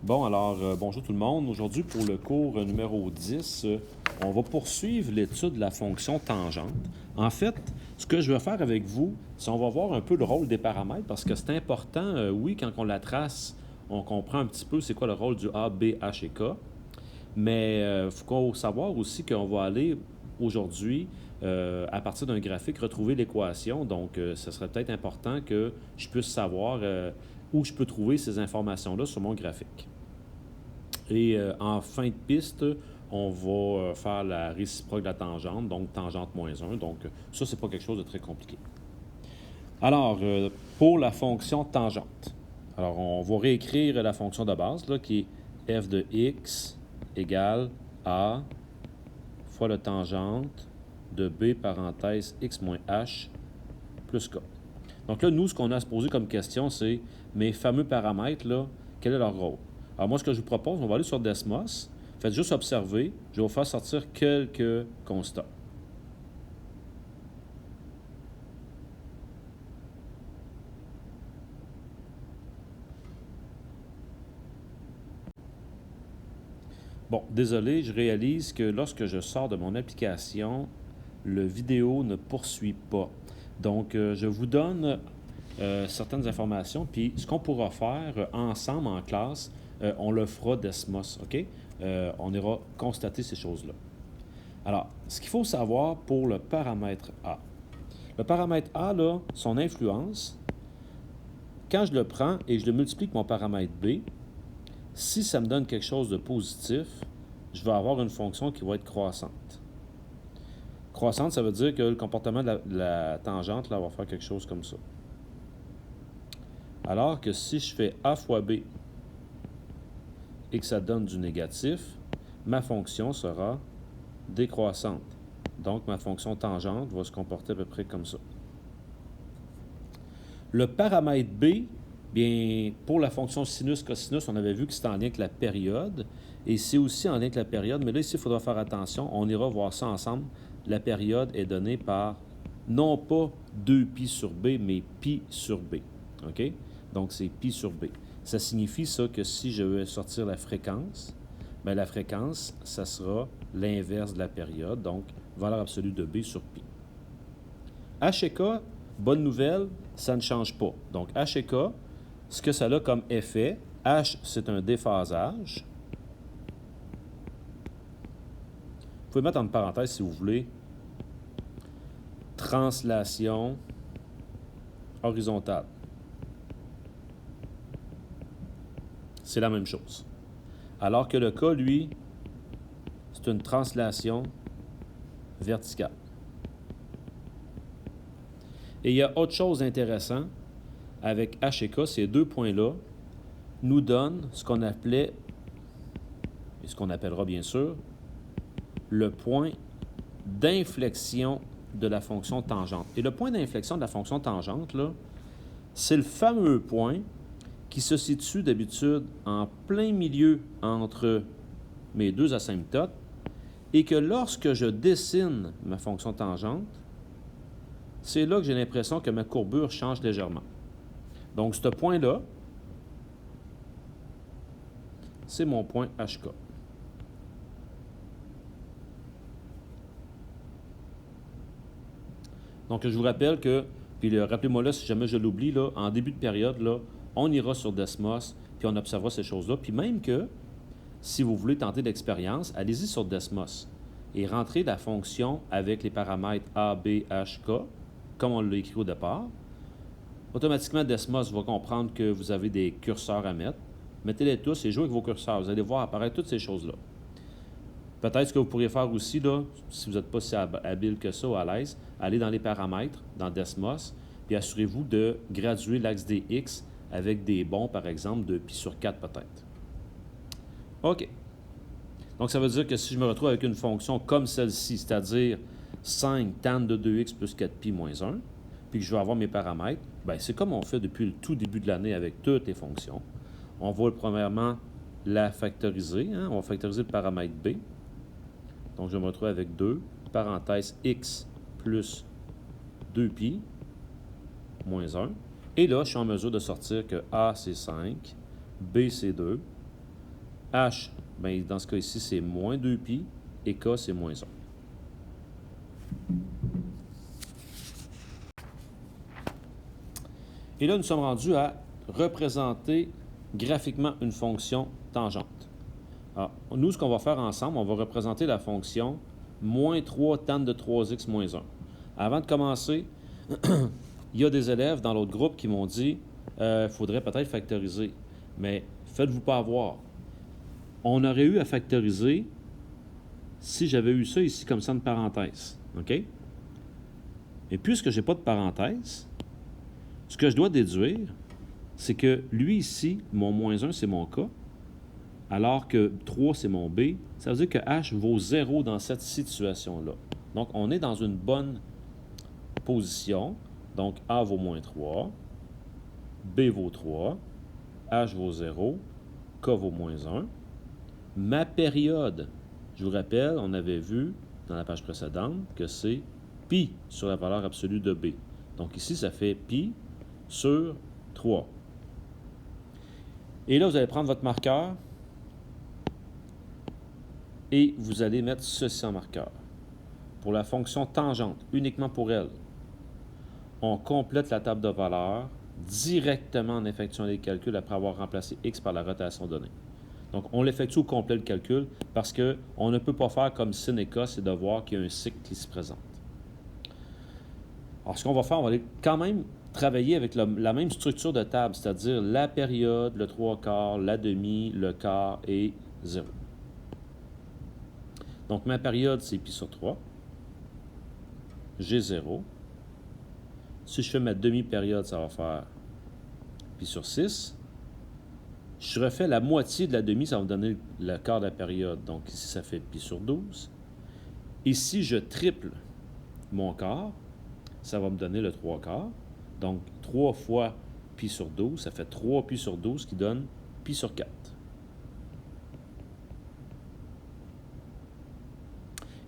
Bon, alors, bonjour tout le monde. Aujourd'hui, pour le cours numéro 10, on va poursuivre l'étude de la fonction tangente. En fait, ce que je vais faire avec vous, c'est on va voir un peu le rôle des paramètres parce que c'est important, oui, quand on la trace, on comprend un petit peu c'est quoi le rôle du A, B, H et K. Mais il faut savoir aussi qu'on va aller aujourd'hui, à partir d'un graphique, retrouver l'équation. Donc, ce serait peut-être important que je puisse savoir où je peux trouver ces informations-là sur mon graphique. Et en fin de piste, on va faire la réciproque de la tangente, donc tangente moins 1. Donc, ça, c'est pas quelque chose de très compliqué. Alors, pour la fonction tangente, alors on va réécrire la fonction de base, là, qui est f de x égale a fois la tangente de b parenthèse x moins h plus k. Donc là, nous, ce qu'on a à se poser comme question, c'est mes fameux paramètres, là, quel est leur rôle? Alors moi, ce que je vous propose, on va aller sur Desmos. Faites juste observer. Je vais vous faire sortir quelques constats. Bon, désolé, je réalise que lorsque je sors de mon application, le vidéo ne poursuit pas. Donc, je vous donne certaines informations, puis ce qu'on pourra faire ensemble en classe, on le fera Desmos, OK? On ira constater ces choses-là. Alors, ce qu'il faut savoir pour le paramètre A. Le paramètre A, là, son influence, quand je le prends et je le multiplie avec mon paramètre B, si ça me donne quelque chose de positif, je vais avoir une fonction qui va être croissante. Croissante, ça veut dire que le comportement de la tangente là, va faire quelque chose comme ça. Alors que si je fais A fois B et que ça donne du négatif, ma fonction sera décroissante. Donc, ma fonction tangente va se comporter à peu près comme ça. Le paramètre B, bien, pour la fonction sinus-cosinus, on avait vu que c'était en lien avec la période. Et c'est aussi en lien avec la période. Mais là, ici, il faudra faire attention. On ira voir ça ensemble. La période est donnée par non pas 2π sur B, mais π sur B. OK? Donc, c'est π sur B. Ça signifie ça que si je veux sortir la fréquence, bien, la fréquence, ça sera l'inverse de la période. Donc, valeur absolue de B sur π. H et K, bonne nouvelle, ça ne change pas. Donc, H et K, ce que ça a comme effet, H, c'est un déphasage. Vous pouvez mettre en parenthèse, si vous voulez, translation horizontale. C'est la même chose. Alors que le K, lui, c'est une translation verticale. Et il y a autre chose d'intéressant avec H et K, ces deux points-là nous donnent ce qu'on appelait, et ce qu'on appellera bien sûr, le point d'inflexion de la fonction tangente. Et le point d'inflexion de la fonction tangente, là, c'est le fameux point qui se situe d'habitude en plein milieu entre mes deux asymptotes et que lorsque je dessine ma fonction tangente, c'est là que j'ai l'impression que ma courbure change légèrement. Donc, ce point-là, c'est mon point HK. Donc, je vous rappelle que, puis rappelez-moi là, si jamais je l'oublie, là, en début de période, là, on ira sur Desmos, puis on observera ces choses-là. Puis même que, si vous voulez tenter l'expérience, allez-y sur Desmos et rentrez la fonction avec les paramètres A, B, H, K, comme on l'a écrit au départ. Automatiquement, Desmos va comprendre que vous avez des curseurs à mettre. Mettez-les tous et jouez avec vos curseurs. Vous allez voir apparaître toutes ces choses-là. Peut-être ce que vous pourriez faire aussi, là, si vous n'êtes pas si habile que ça ou à l'aise, allez dans les paramètres, dans Desmos, puis assurez-vous de graduer l'axe des X avec des bons, par exemple, de pi sur 4 peut-être. OK. Donc, ça veut dire que si je me retrouve avec une fonction comme celle-ci, c'est-à-dire 5 tan de 2x plus 4pi moins 1, puis que je vais avoir mes paramètres, bien, c'est comme on fait depuis le tout début de l'année avec toutes les fonctions. On va premièrement la factoriser. Hein? On va factoriser le paramètre b. Donc, je vais me retrouver avec 2, parenthèse x plus 2pi moins 1. Et là, je suis en mesure de sortir que a, c'est 5, b, c'est 2, H, bien, dans ce cas ici, c'est moins 2pi, et K, c'est moins 1. Et là, nous sommes rendus à représenter graphiquement une fonction tangente. Alors, nous, ce qu'on va faire ensemble, on va représenter la fonction moins 3 tan de 3x moins 1. Avant de commencer, il y a des élèves dans l'autre groupe qui m'ont dit faudrait peut-être factoriser. Mais faites-vous pas avoir. On aurait eu à factoriser si j'avais eu ça ici comme ça, une parenthèse. OK? Et puisque je n'ai pas de parenthèse, ce que je dois déduire, c'est que lui ici, mon moins 1, c'est mon K, alors que 3, c'est mon B. Ça veut dire que H vaut 0 dans cette situation-là. Donc, on est dans une bonne position. Donc, A vaut moins 3, B vaut 3, H vaut 0, K vaut moins 1. Ma période, je vous rappelle, on avait vu dans la page précédente que c'est pi sur la valeur absolue de B. Donc ici, ça fait pi sur 3. Et là, vous allez prendre votre marqueur et vous allez mettre ceci en marqueur. Pour la fonction tangente, uniquement pour elle, on complète la table de valeurs directement en effectuant les calculs après avoir remplacé x par la rotation donnée. Donc, on l'effectue au complet le calcul parce qu'on ne peut pas faire comme sin et cos, c'est de voir qu'il y a un cycle qui se présente. Alors, ce qu'on va faire, on va aller quand même travailler avec la même structure de table, c'est-à-dire la période, le 3/4, la demi, le quart et 0. Donc, ma période, c'est pi sur 3. J'ai 0. Si je fais ma demi-période, ça va faire pi sur 6. Je refais la moitié de la demi, ça va me donner le quart de la période. Donc ici, ça fait pi sur 12. Ici, je triple mon quart, ça va me donner le 3/4. Donc 3 fois pi sur 12, ça fait 3 pi sur 12 qui donne pi sur 4.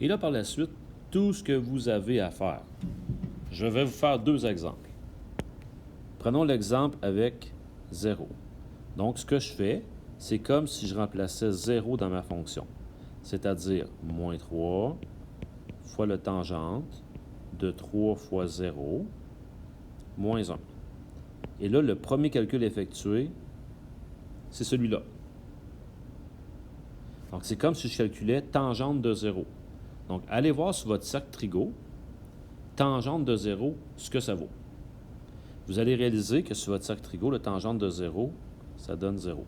Et là, par la suite, tout ce que vous avez à faire. Je vais vous faire deux exemples. Prenons l'exemple avec 0. Donc, ce que je fais, c'est comme si je remplaçais 0 dans ma fonction. C'est-à-dire moins 3 fois le tangente de 3 fois 0 moins 1. Et là, le premier calcul effectué, c'est celui-là. Donc, c'est comme si je calculais tangente de 0. Donc, allez voir sur votre cercle Trigo, tangente de 0, ce que ça vaut. Vous allez réaliser que sur votre cercle Trigo, le tangente de 0, ça donne 0.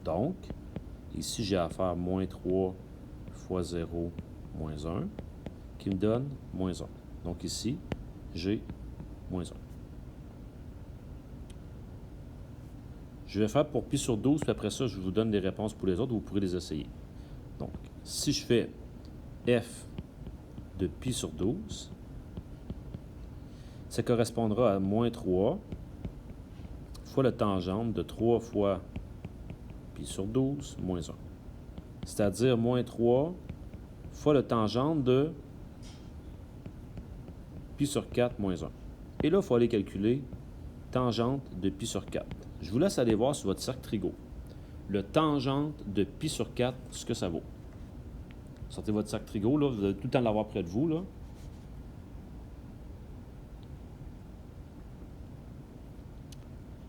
Donc, ici, j'ai à faire moins 3 fois 0 moins 1, qui me donne moins 1. Donc ici, j'ai moins 1. Je vais faire pour pi sur 12, puis après ça, je vous donne des réponses pour les autres, vous pourrez les essayer. Donc, si je fais f de pi sur 12, ça correspondra à moins 3 fois le tangente de 3 fois pi sur 12 moins 1. C'est-à-dire moins 3 fois le tangente de pi sur 4 moins 1. Et là, il faut aller calculer tangente de pi sur 4. Je vous laisse aller voir sur votre cercle Trigo. Le tangente de pi sur 4, ce que ça vaut. Sortez votre cercle Trigo, là, vous allez tout le temps l'avoir près de vous, là.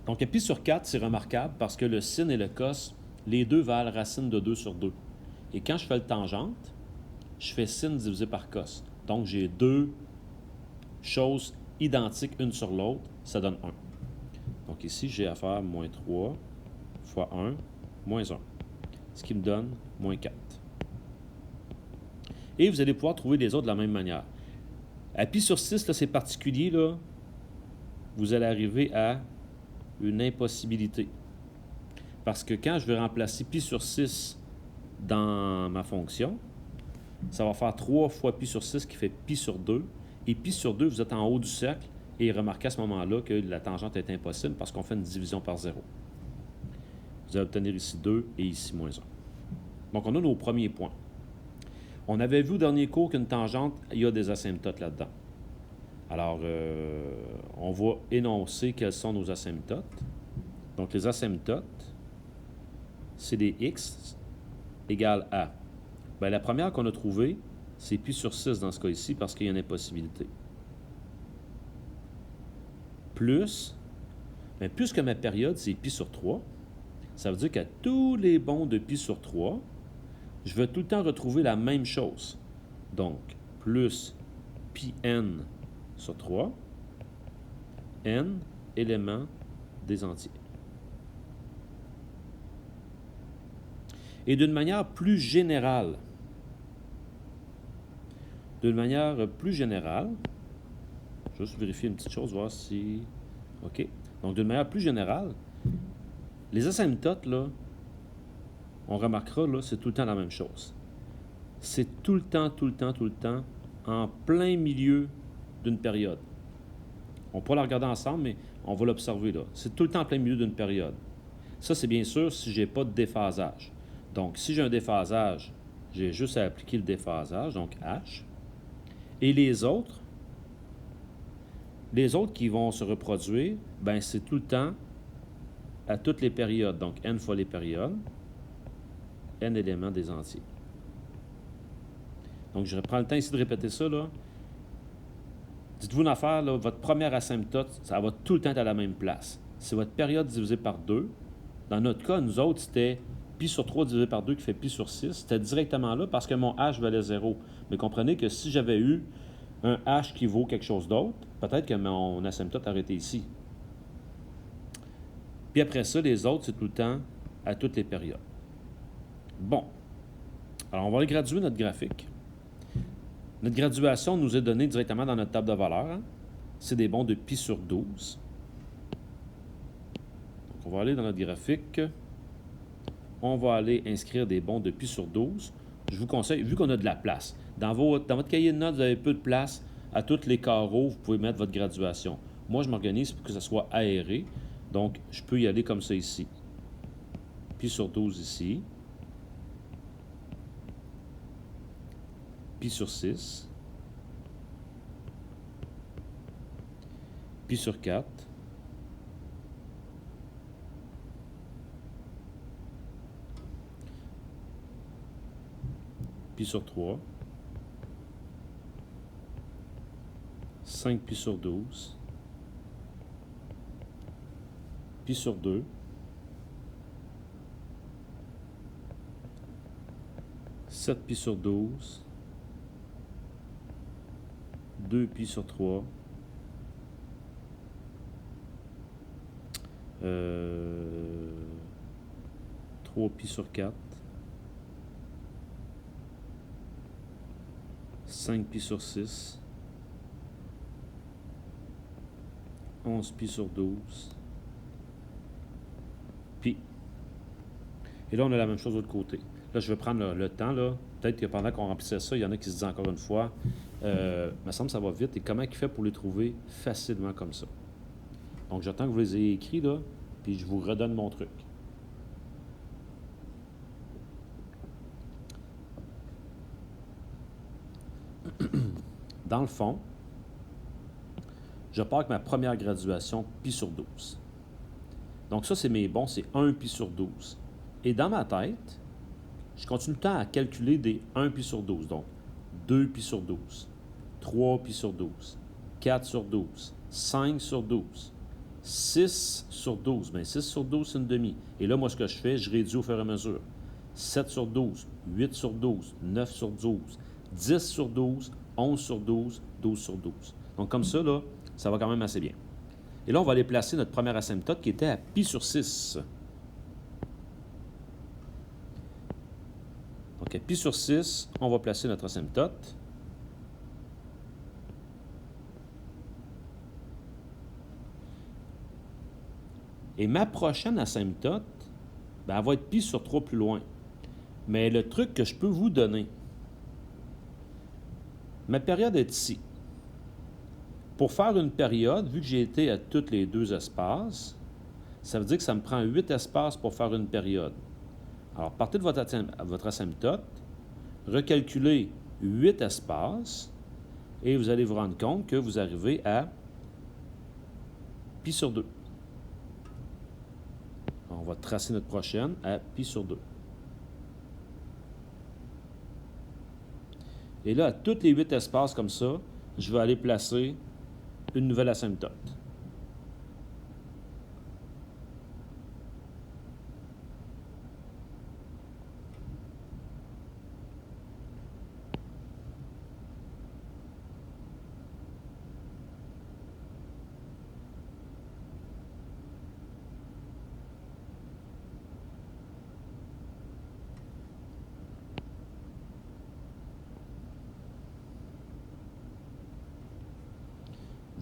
Donc, pi sur 4, c'est remarquable parce que le sin et le cos, les deux valent racine de 2 sur 2. Et quand je fais le tangente, je fais sin divisé par cos. Donc, j'ai deux choses identiques une sur l'autre, ça donne 1. Donc ici, j'ai à faire moins 3 fois 1, moins 1, ce qui me donne moins 4. Et vous allez pouvoir trouver les autres de la même manière. À pi sur 6, là, c'est particulier, là, vous allez arriver à une impossibilité. Parce que quand je vais remplacer pi sur 6 dans ma fonction, ça va faire 3 fois pi sur 6 qui fait pi sur 2. Et pi sur 2, vous êtes en haut du cercle. Et remarquez à ce moment-là que la tangente est impossible parce qu'on fait une division par 0. Vous allez obtenir ici 2 et ici moins 1. Donc, on a nos premiers points. On avait vu au dernier cours qu'une tangente, il y a des asymptotes là-dedans. Alors, on va énoncer quelles sont nos asymptotes. Donc, les asymptotes, c'est des x égale a. Bien, la première qu'on a trouvée, c'est pi sur 6 dans ce cas ici, parce qu'il y a une impossibilité. Plus, bien, puisque ma période, c'est pi sur 3, ça veut dire qu'à tous les bonds de pi sur 3, je vais tout le temps retrouver la même chose. Donc, plus pi n sur 3, n éléments des entiers. Et d'une manière plus générale, juste vérifier une petite chose, voir si... OK. Donc, d'une manière plus générale, les asymptotes, là, on remarquera, là, c'est tout le temps la même chose. C'est tout le temps en plein milieu d'une période. On pourra la regarder ensemble, mais on va l'observer là. C'est tout le temps en plein milieu d'une période. Ça, c'est bien sûr si je n'ai pas de déphasage. Donc, si j'ai un déphasage, j'ai juste à appliquer le déphasage, donc H. Et les autres qui vont se reproduire, ben c'est tout le temps à toutes les périodes. Donc, n fois les périodes, n éléments des entiers. Donc, je reprends le temps ici de répéter ça, là. Dites-vous une affaire, là, votre première asymptote, ça va tout le temps être à la même place. C'est votre période divisée par 2. Dans notre cas, nous autres, c'était pi sur 3 divisé par 2 qui fait pi sur 6. C'était directement là parce que mon h valait 0. Mais comprenez que si j'avais eu un h qui vaut quelque chose d'autre, peut-être que mon asymptote aurait été ici. Puis après ça, les autres, c'est tout le temps à toutes les périodes. Bon. Alors, on va aller graduer notre graphique. Notre graduation nous est donnée directement dans notre table de valeurs. Hein? C'est des bonds de pi sur 12. Donc, on va aller dans notre graphique. On va aller inscrire des bonds de pi sur 12. Je vous conseille, vu qu'on a de la place, dans votre cahier de notes, vous avez peu de place. À tous les carreaux, vous pouvez mettre votre graduation. Moi, je m'organise pour que ça soit aéré. Donc, je peux y aller comme ça ici. Pi sur 12 ici. Pi sur 6. Pi sur 4. Pi sur 3. 5 pi sur 12. Pi sur 2. 7 pi sur 12. 2 pi sur 3. 3 pi sur 4. 5 pi sur 6. 11 pi sur 12. Pi. Et là, on a la même chose de l'autre côté. Là, je vais prendre le temps, là. Peut-être que pendant qu'on remplissait ça, il y en a qui se disent encore une fois, me semble que ça va vite. Et comment il fait pour les trouver facilement comme ça? Donc, j'attends que vous les ayez écrits, là, puis je vous redonne mon truc. Dans le fond, je pars avec ma première graduation, pi sur 12. Donc ça, c'est mes bons, c'est 1 pi sur 12. Et dans ma tête, je continue le temps à calculer des 1 pi sur 12. Donc, 2 pi sur 12, 3 pi sur 12, 4 sur 12, 5 sur 12, 6 sur 12. Bien, 6 sur 12, c'est une demi. Et là, moi, ce que je fais, je réduis au fur et à mesure. 7 sur 12, 8 sur 12, 9 sur 12, 10 sur 12, 11 sur 12, 12 sur 12. Donc, comme ça, là, ça va quand même assez bien. Et là, on va aller placer notre première asymptote qui était à pi sur 6. Donc, à pi sur 6, on va placer notre asymptote. Et ma prochaine asymptote, ben, elle va être pi sur 3 plus loin. Mais le truc que je peux vous donner, ma période est ici. Pour faire une période, vu que j'ai été à tous les deux espaces, ça veut dire que ça me prend 8 espaces pour faire une période. Alors, partez de votre asymptote, recalculez 8 espaces, et vous allez vous rendre compte que vous arrivez à pi sur 2. On va tracer notre prochaine à pi sur 2. Et là, à tous les 8 espaces comme ça, je vais aller placer une nouvelle asymptote.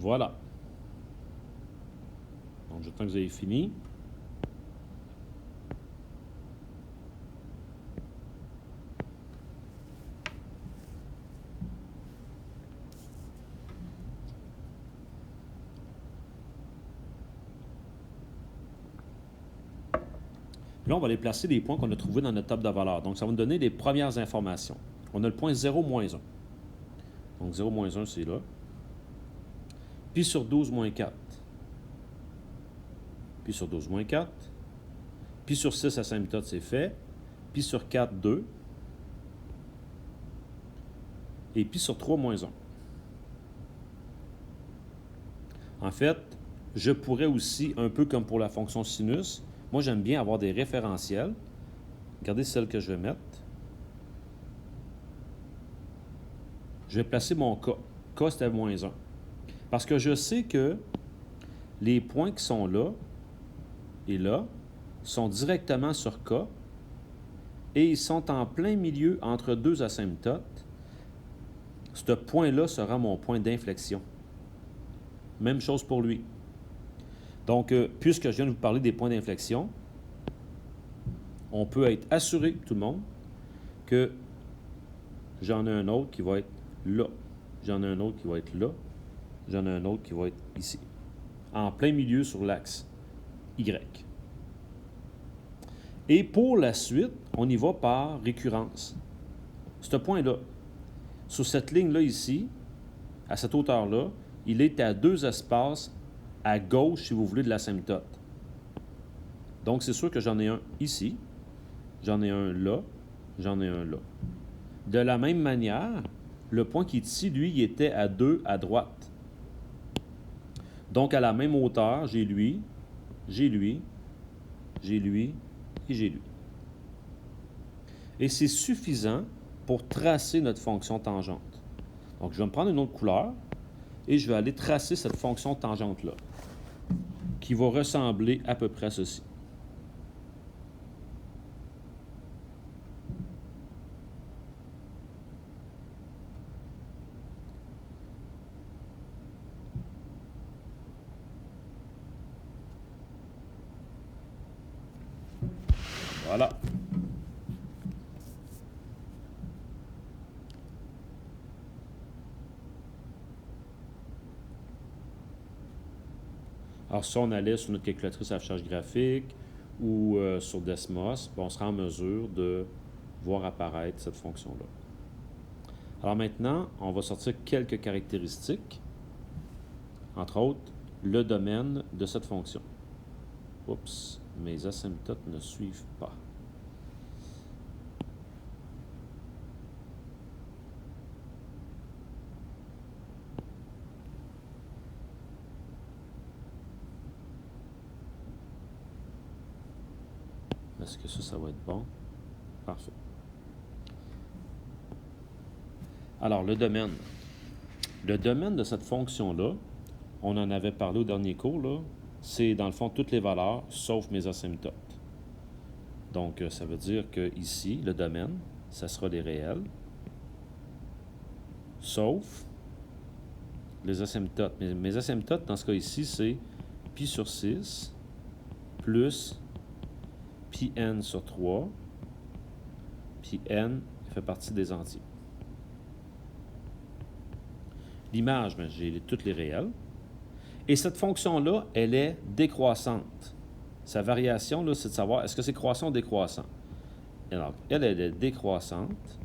Voilà. Donc, j'attends que vous ayez fini. Là, on va aller placer des points qu'on a trouvés dans notre table de valeurs. Donc, ça va nous donner les premières informations. On a le point 0, moins 1. Donc, 0, moins 1, c'est là. Pi sur 12, moins 4. Pi sur 12, moins 4. Pi sur 6, asymptote, c'est fait. Pi sur 4, 2. Et pi sur 3, moins 1. En fait, je pourrais aussi, un peu comme pour la fonction sinus, moi, j'aime bien avoir des référentiels. Regardez celle que je vais mettre. Je vais placer mon K. K, c'était moins 1. Parce que je sais que les points qui sont là et là sont directement sur K et ils sont en plein milieu entre deux asymptotes. Ce point-là sera mon point d'inflexion. Même chose pour lui. Donc, puisque je viens de vous parler des points d'inflexion, on peut être assuré, tout le monde, que j'en ai un autre qui va être là. J'en ai un autre qui va être là. J'en ai un autre qui va être ici. En plein milieu sur l'axe Y. Et pour la suite, on y va par récurrence. Ce point-là, sur cette ligne-là ici, à cette hauteur-là, il est à 2 espaces à gauche, si vous voulez, de l'asymptote. Donc, c'est sûr que j'en ai un ici, j'en ai un là, j'en ai un là. De la même manière, le point qui est ici, lui, il était à 2 à droite. Donc, à la même hauteur, j'ai lui, j'ai lui, j'ai lui et j'ai lui. Et c'est suffisant pour tracer notre fonction tangente. Donc, je vais me prendre une autre couleur et je vais aller tracer cette fonction tangente-là, qui va ressembler à peu près à ceci. Voilà. Alors, si on allait sur notre calculatrice affichage graphique ou sur Desmos, on sera en mesure de voir apparaître cette fonction-là. Alors maintenant, on va sortir quelques caractéristiques, entre autres, le domaine de cette fonction. Oups, mes asymptotes ne suivent pas. Est-ce que ça va être bon? Parfait. Alors, le domaine. Le domaine de cette fonction-là, on en avait parlé au dernier cours, là, c'est dans le fond toutes les valeurs sauf mes asymptotes. Donc, ça veut dire que ici, le domaine, ça sera les réels, sauf les asymptotes. Mes asymptotes, dans ce cas ici, c'est pi sur 6 plus pi n sur 3, puis n fait partie des entiers. L'image, j'ai toutes les réels. Et cette fonction-là, elle est décroissante. Sa variation, là, c'est de savoir est-ce que c'est croissant ou décroissant. Alors, elle est décroissante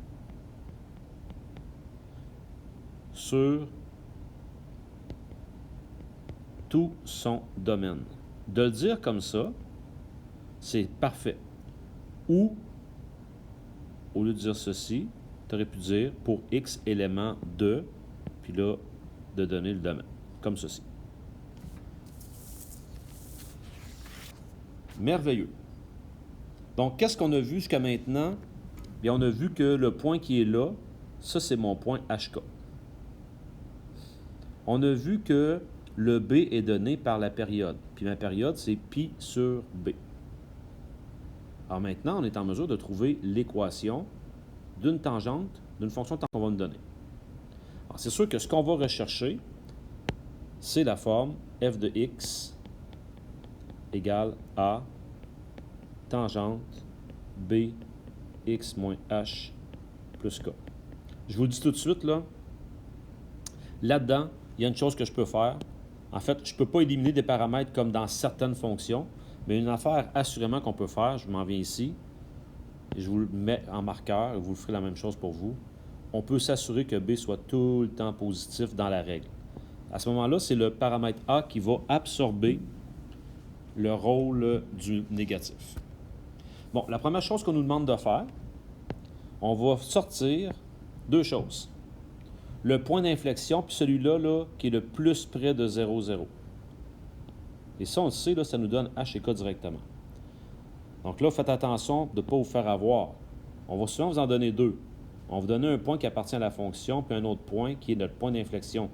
sur tout son domaine. De le dire comme ça C'est parfait. Ou, au lieu de dire ceci, tu aurais pu dire pour x éléments de, puis là, de donner le domaine, comme ceci. Merveilleux. Donc, qu'est-ce qu'on a vu jusqu'à maintenant? Bien, on a vu que le point qui est là, ça, c'est mon point HK. On a vu que le B est donné par la période. Puis ma période, c'est pi sur B. Alors maintenant, on est en mesure de trouver l'équation d'une tangente d'une fonction qu'on va nous donner. Alors, c'est sûr que ce qu'on va rechercher, c'est la forme f de x égale a tangente b x moins h plus k. Je vous le dis tout de suite, là-dedans, il y a une chose que je peux faire. En fait, je ne peux pas éliminer des paramètres comme dans certaines fonctions, mais une affaire assurément qu'on peut faire, je m'en viens ici, et je vous le mets en marqueur, et vous ferez la même chose pour vous. On peut s'assurer que B soit tout le temps positif dans la règle. À ce moment-là, c'est le paramètre A qui va absorber le rôle du négatif. Bon, la première chose qu'on nous demande de faire, on va sortir deux choses. Le point d'inflexion, puis celui-là qui est le plus près de 0, 0. Et ça, on le sait, ça nous donne H et K directement. Donc là, faites attention de ne pas vous faire avoir. On va souvent vous en donner deux. On va vous donner un point qui appartient à la fonction, puis un autre point qui est notre point d'inflexion.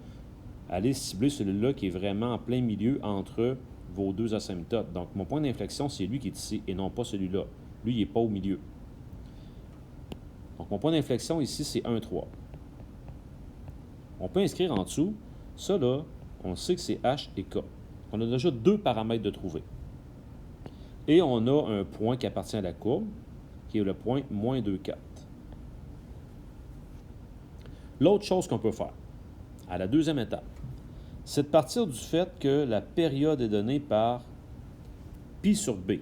Allez cibler celui-là qui est vraiment en plein milieu entre vos deux asymptotes. Donc, mon point d'inflexion, c'est lui qui est ici et non pas celui-là. Lui, il n'est pas au milieu. Donc, mon point d'inflexion ici, c'est 1, 3. On peut inscrire en dessous, ça là, on sait que c'est H et K. On a déjà deux paramètres de trouver. Et on a un point qui appartient à la courbe, qui est le point moins 2, 4. L'autre chose qu'on peut faire, à la deuxième étape, c'est de partir du fait que la période est donnée par pi sur B.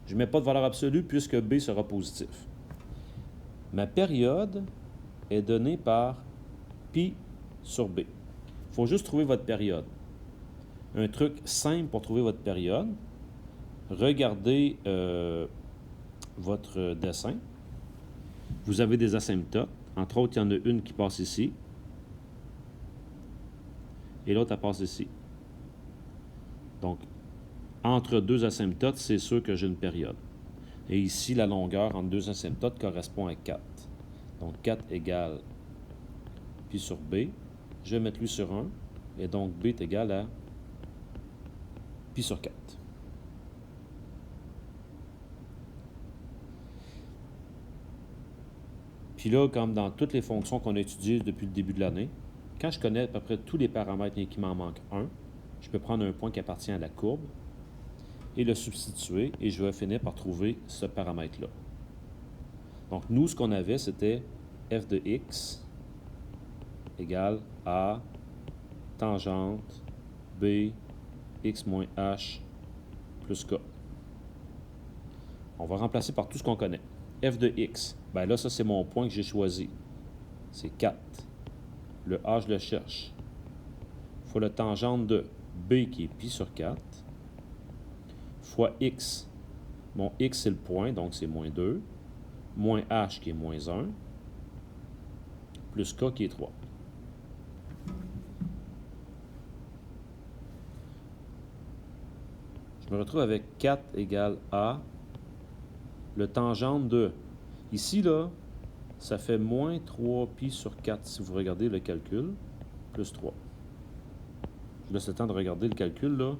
Je ne mets pas de valeur absolue puisque B sera positif. Ma période est donnée par pi sur B. Il faut juste trouver votre période. Un truc simple pour trouver votre période, regardez votre dessin. Vous avez des asymptotes. Entre autres, il y en a une qui passe ici. Et l'autre, elle passe ici. Donc, entre deux asymptotes, c'est sûr que j'ai une période. Et ici, la longueur entre deux asymptotes correspond à 4. Donc, 4 égale pi sur B. Je vais mettre lui sur 1. Et donc, B est égal à pi sur 4. Puis là, comme dans toutes les fonctions qu'on a étudiées depuis le début de l'année, quand je connais à peu près tous les paramètres et qu'il m'en manque un, je peux prendre un point qui appartient à la courbe et le substituer et je vais finir par trouver ce paramètre-là. Donc, nous, ce qu'on avait, c'était f de x égale a tangente b x moins h plus k. On va remplacer par tout ce qu'on connaît. F de x, bien là, ça, c'est mon point que j'ai choisi. C'est 4. Le a, je le cherche. Fois le tangente de b qui est pi sur 4, fois x. Mon x, c'est le point, donc c'est moins 2, moins h qui est moins 1, plus k qui est 3. Je me retrouve avec 4 égale a, le tangente de, ici, là, ça fait moins 3 pi sur 4, si vous regardez le calcul, plus 3. Je vous laisse le temps de regarder le calcul, là.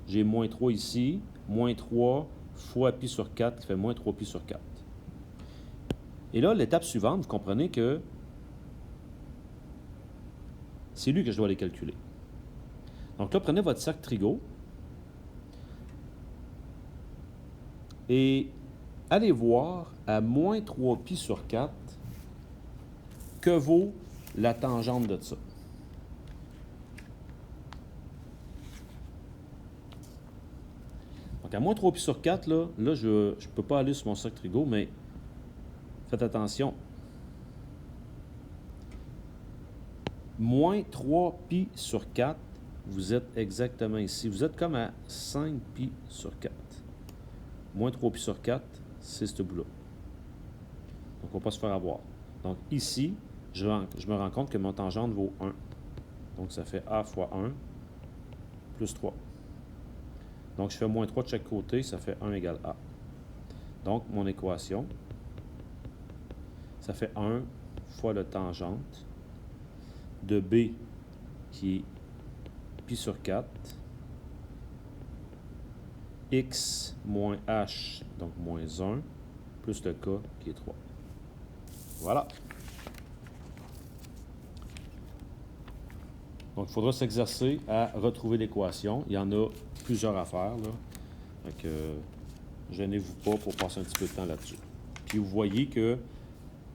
J'ai moins 3 ici, moins 3 fois pi sur 4, qui fait moins 3 pi sur 4. Et là, l'étape suivante, vous comprenez que c'est lui que je dois aller calculer. Donc là, prenez votre cercle Trigo et allez voir à moins 3 pi sur 4 que vaut la tangente de ça. Donc à moins 3 pi sur 4, là je ne peux pas aller sur mon cercle Trigo, mais faites attention. Moins 3 pi sur 4, vous êtes exactement ici. Vous êtes comme à 5 pi sur 4. moins 3 pi sur 4, c'est ce bout-là. Donc, on ne va pas se faire avoir. Donc, ici, je me rends compte que mon tangente vaut 1. Donc, ça fait A fois 1 plus 3. Donc, je fais moins 3 de chaque côté, ça fait 1 égale A. Donc, mon équation, ça fait 1 fois le tangente de B qui est pi sur 4, x moins h, donc moins 1, plus le k qui est 3. Voilà. Donc, il faudra s'exercer à retrouver l'équation. Il y en a plusieurs à faire, là. Donc, gênez-vous pas pour passer un petit peu de temps là-dessus. Puis, vous voyez que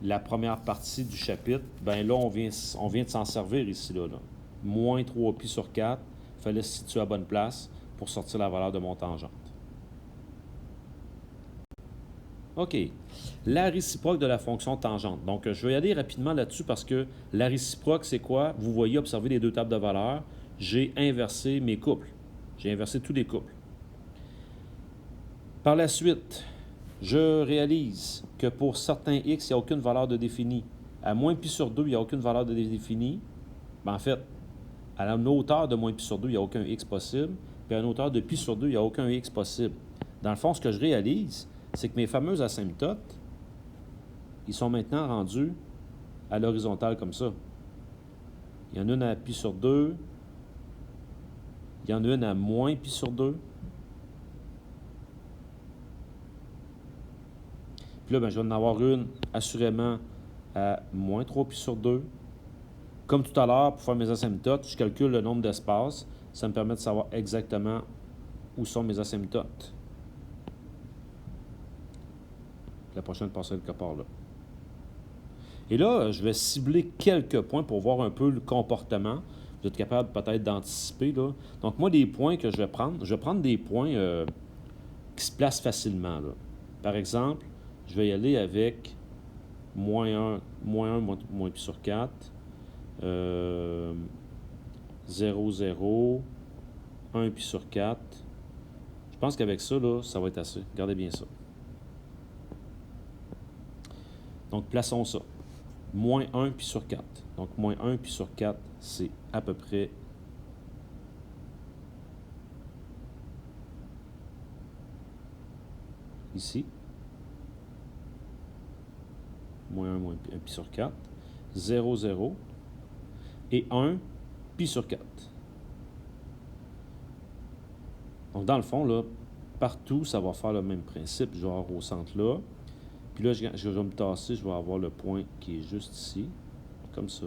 la première partie du chapitre, ben là, on vient de s'en servir ici, là. Moins 3 pi sur 4, il fallait se situer à la bonne place pour sortir la valeur de mon tangente. OK. La réciproque de la fonction tangente. Donc, je vais y aller rapidement là-dessus parce que la réciproque, c'est quoi? Vous voyez, observez les deux tables de valeurs. J'ai inversé mes couples. J'ai inversé tous les couples. Par la suite, je réalise que pour certains x, il n'y a aucune valeur de définie. À moins pi sur 2, il n'y a aucune valeur de définie. Ben, en fait, à une hauteur de moins pi sur 2, il n'y a aucun x possible. Puis à une hauteur de pi sur 2, il n'y a aucun x possible. Dans le fond, ce que je réalise, c'est que mes fameuses asymptotes, ils sont maintenant rendus à l'horizontale comme ça. Il y en a une à pi sur 2. Il y en a une à moins pi sur 2. Puis là, ben, je vais en avoir une, assurément, à moins 3 pi sur 2. Comme tout à l'heure, pour faire mes asymptotes, je calcule le nombre d'espaces. Ça me permet de savoir exactement où sont mes asymptotes. La prochaine passerelle quelque part là. Et là, je vais cibler quelques points pour voir un peu le comportement. Vous êtes capable peut-être d'anticiper, là. Donc, moi, les points que je vais prendre des points qui se placent facilement, là. Par exemple, je vais y aller avec moins 1, moins pi sur 4, 0, 0, 1 pi sur 4. Je pense qu'avec ça, là, ça va être assez. Regardez bien ça. Donc, plaçons ça. Moins 1 pi sur 4. Donc, moins 1 pi sur 4, c'est à peu près ici. Moins 1, moins 1 pi sur 4. 0, 0. Et 1 pi sur 4. Donc, dans le fond, là, partout, ça va faire le même principe. Je vais avoir au centre là. Puis là, je vais me tasser, je vais avoir le point qui est juste ici, comme ça,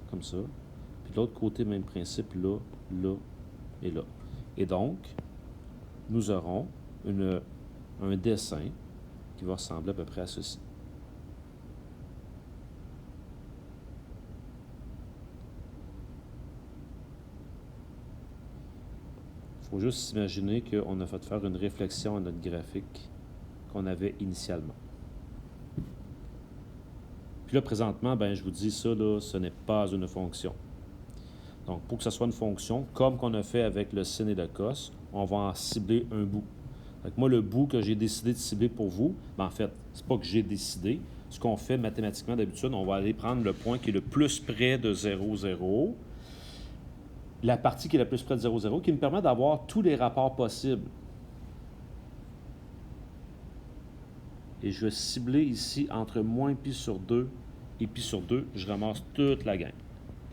comme ça. Puis de l'autre côté, même principe, là, là et là. Et donc, nous aurons un dessin qui va ressembler à peu près à ceci. Il faut juste s'imaginer qu'on a fait faire une réflexion à notre graphique qu'on avait initialement. Puis là, présentement, ben, je vous dis ça, là, ce n'est pas une fonction. Donc, pour que ce soit une fonction, comme qu'on a fait avec le sin et le cos, on va en cibler un bout. Donc, moi, le bout que j'ai décidé de cibler pour vous, ben, en fait, c'est pas que j'ai décidé. Ce qu'on fait mathématiquement d'habitude, on va aller prendre le point qui est le plus près de 0, 0, la partie qui est la plus près de 0, 0, qui me permet d'avoir tous les rapports possibles. Et je vais cibler ici entre moins pi sur 2 et pi sur 2. Je ramasse toute la gamme.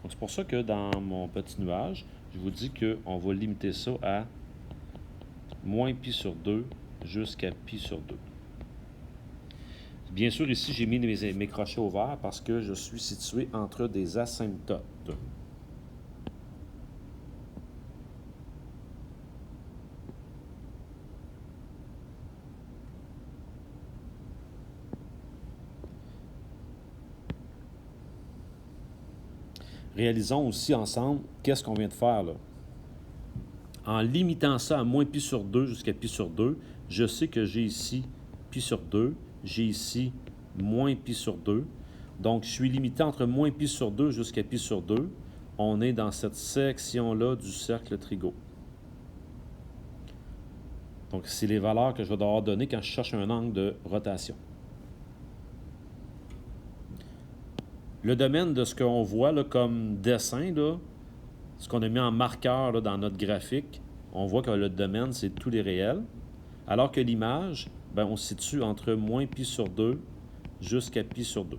Donc, c'est pour ça que dans mon petit nuage, je vous dis qu'on va limiter ça à moins pi sur 2 jusqu'à pi sur 2. Bien sûr, ici, j'ai mis mes crochets au vert parce que je suis situé entre des asymptotes. Réalisons aussi ensemble qu'est-ce qu'on vient de faire là. En limitant ça à moins pi sur 2 jusqu'à pi sur 2, je sais que j'ai ici pi sur 2, j'ai ici moins pi sur 2. Donc, je suis limité entre moins pi sur 2 jusqu'à pi sur 2. On est dans cette section-là du cercle trigo. Donc, c'est les valeurs que je vais devoir donner quand je cherche un angle de rotation. Le domaine de ce qu'on voit là, comme dessin, là, ce qu'on a mis en marqueur là, dans notre graphique, on voit que le domaine, c'est tous les réels. Alors que l'image, ben, on se situe entre moins pi sur 2 jusqu'à pi sur 2.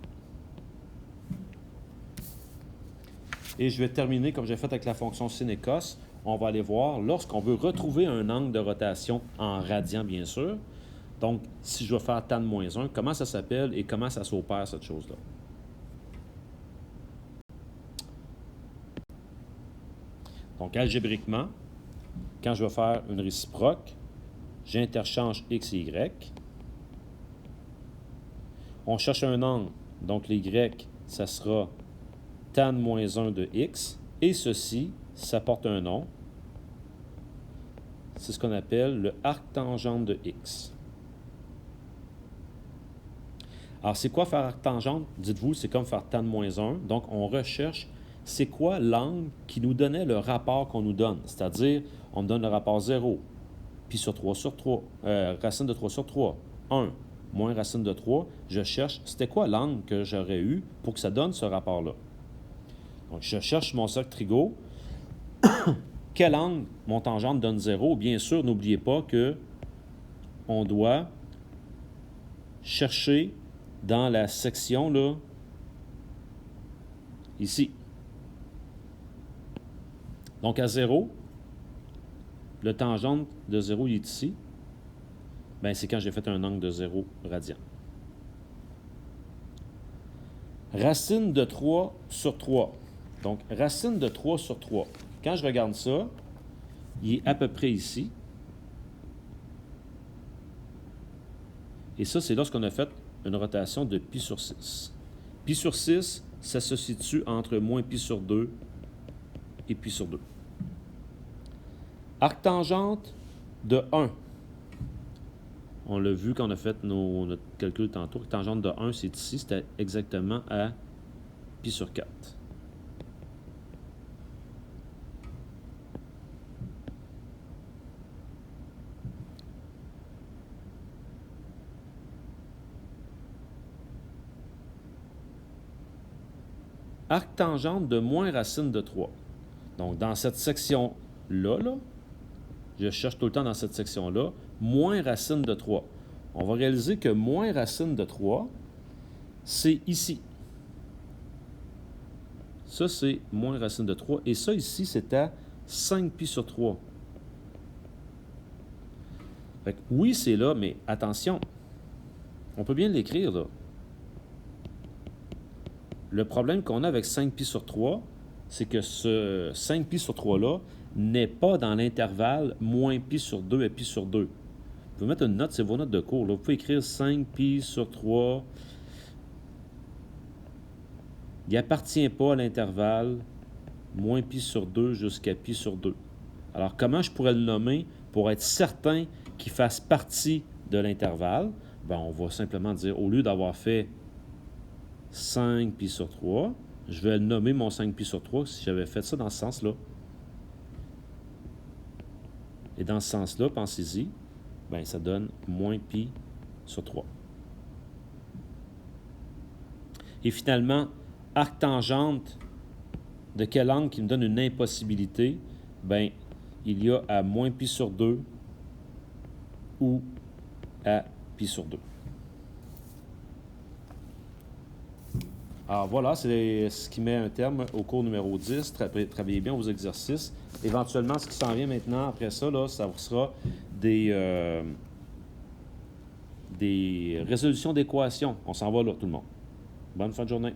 Et je vais terminer comme j'ai fait avec la fonction sin et cos. On va aller voir lorsqu'on veut retrouver un angle de rotation en radian, bien sûr. Donc, si je vais faire tan moins 1, comment ça s'appelle et comment ça s'opère, cette chose-là? Donc, algébriquement, quand je vais faire une réciproque, j'interchange x et y. On cherche un angle, donc les y, ça sera tan moins 1 de x. Et ceci, ça porte un nom. C'est ce qu'on appelle le arctangente de x. Alors, c'est quoi faire arctangente? Dites-vous, c'est comme faire tan moins 1. Donc, on recherche c'est quoi l'angle qui nous donnait le rapport qu'on nous donne. C'est-à-dire, on me donne le rapport 0, pi sur 3 sur 3, racine de 3 sur 3, 1, moins racine de 3. Je cherche, c'était quoi l'angle que j'aurais eu pour que ça donne ce rapport-là. Donc, je cherche mon cercle trigo. Quel angle mon tangente donne 0? Bien sûr, n'oubliez pas que on doit chercher dans la section, là, ici. Donc, à 0, le tangente de 0, il est ici. Bien, c'est quand j'ai fait un angle de 0 radian. Racine de 3 sur 3. Donc, racine de 3 sur 3. Quand je regarde ça, il est à peu près ici. Et ça, c'est lorsqu'on a fait une rotation de pi sur 6. Pi sur 6, ça se situe entre moins pi sur 2 et pi sur 2. Arctangente de 1. On l'a vu quand on a fait notre calcul tantôt. Arctangente de 1, c'est ici. C'était exactement à pi sur 4. Arctangente de moins racine de 3. Donc, dans cette section-là, je cherche tout le temps dans cette section-là, moins racine de 3. On va réaliser que moins racine de 3, c'est ici. Ça, c'est moins racine de 3. Et ça, ici, c'est à 5 pi sur 3. Fait que, oui, c'est là, mais attention, on peut bien l'écrire, là. Le problème qu'on a avec 5 pi sur 3, c'est que ce 5 pi sur 3-là n'est pas dans l'intervalle moins pi sur 2 et pi sur 2. Vous pouvez mettre une note, c'est vos notes de cours, là. Vous pouvez écrire 5 pi sur 3. Il n'appartient pas à l'intervalle moins pi sur 2 jusqu'à pi sur 2. Alors, comment je pourrais le nommer pour être certain qu'il fasse partie de l'intervalle? Bien, on va simplement dire, au lieu d'avoir fait 5 pi sur 3, je vais nommer mon 5 pi sur 3 si j'avais fait ça dans ce sens-là. Et dans ce sens-là, pensez-y, bien, ça donne moins pi sur 3. Et finalement, arctangente de quel angle qui me donne une impossibilité? Bien, il y a à moins pi sur 2 ou à pi sur 2. Alors voilà, c'est ce qui met un terme au cours numéro 10. Travaillez bien vos exercices. Éventuellement, ce qui s'en vient maintenant, après ça, là, ça vous sera des résolutions d'équations. On s'en va là, tout le monde. Bonne fin de journée.